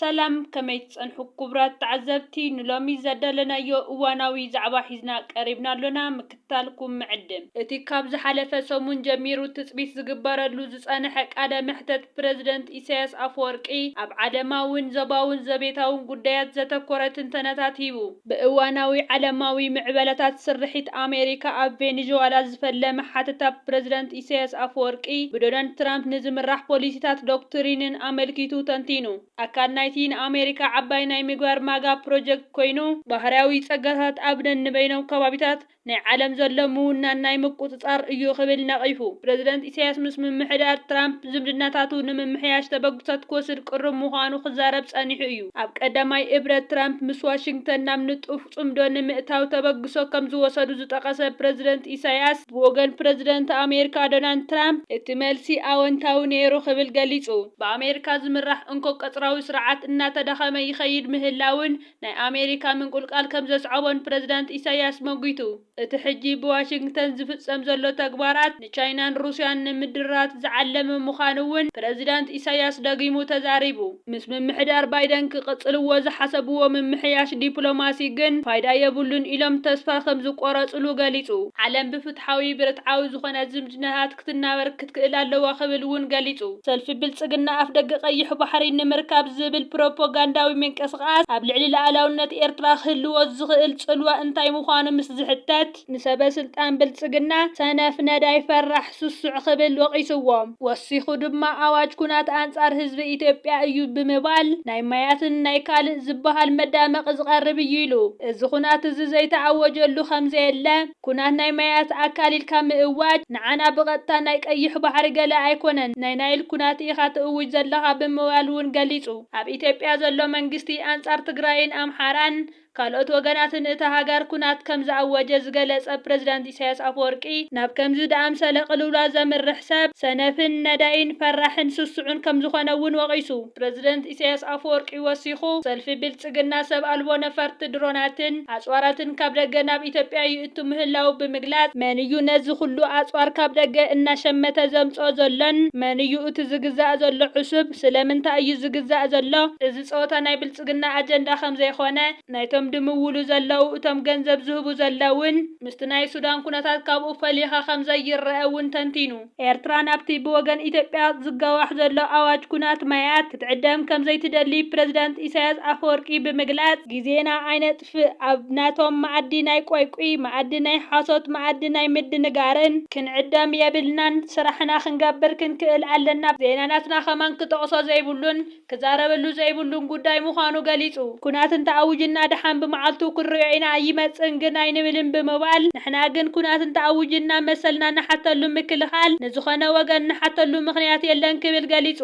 ሰላም ከመይ ትጸንሑ ክቡራት ተዓዘብቲ ንሎሚ ዘደለናዮ እዋናዊ ዛዕባ ሒዝና ቀሪብና ኣሎና ምክታልኩም ምዕድም እቲ ካብ ዝሓለፈ ሰሙን ጀሚሩ ትጽቢት ዝግበረሉ ዝጸንሐ ቃለ መሕተት ፕረዚደንት ኢሳያስ ኣፈወርቂ ኣብ ዓለማውን ዞባውን ዘቤታውን ጉዳያት ዘተኮረ ትንተናታት ሂቡ ብእዋናዊ ዓለማዊ ምዕበለታት ስርሒት ኣሜሪካ ኣብ ቬኔዙዌላ ዝፈለመ ሓተታ ፕረዚደንት ኢሳያስ ኣፈወርቂ ብዶናልድ ትራምፕ ንዝምራሕ ፖሊሲታት ዶክትሪንን ኣመልኪቱ ተንቲኑ ኣካል ናይቲ ንኣሜሪካ ዓባይ ናይ ምግባር ማጋ ፕሮጀክት ኮይኑ ባህርያዊ ጸጋታት ኣብ ነንበይኖም ከባቢታት ናይ ዓለም ዘሎ ምውናን ናይ ምቁጽጻር እዩ ክብል ነቒፉ ፕረዚደንት ኢሳያስ ምስ ምምሕዳር ትራምፕ ዝምድናታቱ ንምምሕያሽ ተበግሶት ክወስድ ቅርብ ምዃኑ ክዛረብ ጸኒሑ እዩ ኣብ ቀዳማይ እብረት ትራምፕ ምስ ዋሽንግተን ናብ ንጡፍ ጽምዶ ንምእታው ተበግሶ ከም ዝወሰዱ ዝጠቐሰ ፕረዚደንት ኢሳያስ ብወገን ፕረዚደንት ኣሜሪካ ዶናልድ ትራምፕ እቲ መልሲ ኣወንታዊ ነይሩ ክብል ገሊጹ ብኣሜሪካ ዝምራሕ እንኮ ቀጽራዊ ስርዓት እናተዳኸመ ይኸይድ ምህላውን ናይ ኣሜሪካ ምንቁልቃል ከም ዘስዓቦን ፕረዚደንት ኢሳያስ መጉይቱ እቲ ሕጂ ብዋሽንግተን ዝፍጸም ዘሎ ተግባራት ንቻይናን ሩስያን ንምድራት ዝዓለመ ምዃኑ እውን ፕረዚደንት ኢሳያስ ደጊሙ ተዛሪቡ ምስ ምምሕዳር ባይደን ክቕጽልዎ ዝሓሰብዎ ምምሕያሽ ዲፕሎማሲ ግን ፋይዳ የብሉን ኢሎም ተስፋ ከም ዝቆረጽሉ ገሊጹ ዓለም ብፍትሓዊ ብርትዓዊ ዝኾነ ዝምድናታት ክትናበር ክትክእል ኣለዋ ክብል እውን ገሊጹ ሰልፊ ብልጽግና ኣፍ ደገ ቀይሕ ባሕሪ ንምርካብ ዝብል ፕሮፓጋንዳዊ ምንቅስቓስ ኣብ ልዕሊ ሉዓላውነት ኤርትራ ክህልዎ ዝኽእል ጽልዋ እንታይ ምዃኑ ምስ ዝሕተት ንሰበስልጣን ብልጽግና ሰነፍ ነዳይ ፈራሕ ስሱዕ ክብል ወቒስዎም ወሲኹ ድማ ኣዋጅ ኩናት ኣንጻር ህዝቢ ኢትዮጵያ እዩ ብምባል ናይ ማያትን ናይ ካልእ ዝበሃል መዳመቕ ዝቐርብ እዩ ኢሉ እዚ ኩናት እዚ ዘይተዓወጀሉ ከምዘየለ ኩናት ናይ ማያት ኣካል ኢልካ ምእዋጅ ንዓና ብቐጥታ ናይ ቀይሕ ባሕሪ ገለ ኣይኮነን ናይ ናይል ኩናት ኢኻ ትእውጅ ዘለኻ ብምባል እውን ገሊጹ ኣብ ኢትዮጵያ ዘሎ መንግስቲ ኣንጻር ትግራይን ኣምሓራን ካልኦት ወገናትን እታ ሃገር ኩናት ከም ዝኣወጀ ዝገለጸ ፕረዚደንት ኢሳያስ ኣፈወርቂ ናብ ከምዚ ደኣምሰለ ቅልውላ ዘምርሕ ሰብ ሰነፍን ነዳይን ፈራሕን ስሱዑን ከም ዝኾነ እውን ወቒሱ ፕረዚደንት ኢሳያስ ኣፈወርቂ ወሲኹ ሰልፊ ብልጽግና ሰብ ኣልቦ ነፈርቲ ድሮናትን ኣጽዋራትን ካብ ደገ ናብ ኢትዮጵያ ይእቱ ምህላው ብምግላጽ መን እዩ ነዚ ኩሉ ኣጽዋር ካብ ደገ እናሸመተ ዘምጽኦ ዘሎን መን እዩ እቲ ዝግዛእ ዘሎ ዕሱብ ስለምንታይ እዩ ዝግዛእ ዘሎ እዚ ጸወታ ናይ ብልጽግና ኣጀንዳ ከም ዘይኾነ ናይቶም ድምውሉ ዘለው እቶም ገንዘብ ዝህቡ ዘለውን ምስቲ ናይ ሱዳን ኩነታት ካብኡ ፈሊኻ ከም ዘይረአ እውን ተንቲኑ ኤርትራ ናብቲ ብወገን ኢትዮጵያ ዝጋዋሕ ዘሎ ኣዋጅ ኩናት ማያት ክትዕደም ከም ዘይትደሊ ፕረዚደንት ኢሳያስ ኣፈወርቂ ብምግላጽ ግዜና ኣይነጥፍእ ኣብ ናቶም መዓዲ ናይ ቆይቁይ መዓዲ ናይ ሓሶት መዓዲ ናይ ምድንጋርን ክንዕደም የብልናን ስራሕና ክንገብር ክንክእል ኣለና ዜናናትና ኸማን ክጠቕሶ ዘይብሉን ክዛረበሉ ዘይብሉን ጉዳይ ምዃኑ ገሊጹ ኩናት እንተኣውጅና ድሓን ብመዓልቱ ክንሪኦ ኢና ይመጽን ግን ኣይንብልን ብምባል ንሕና ግን ኩናት እንተኣውጅና መሰልና ንሓተሉ ምክልኻል ንዝኾነ ወገን ንሓተሉ ምኽንያት የለን ክብል ገሊጹ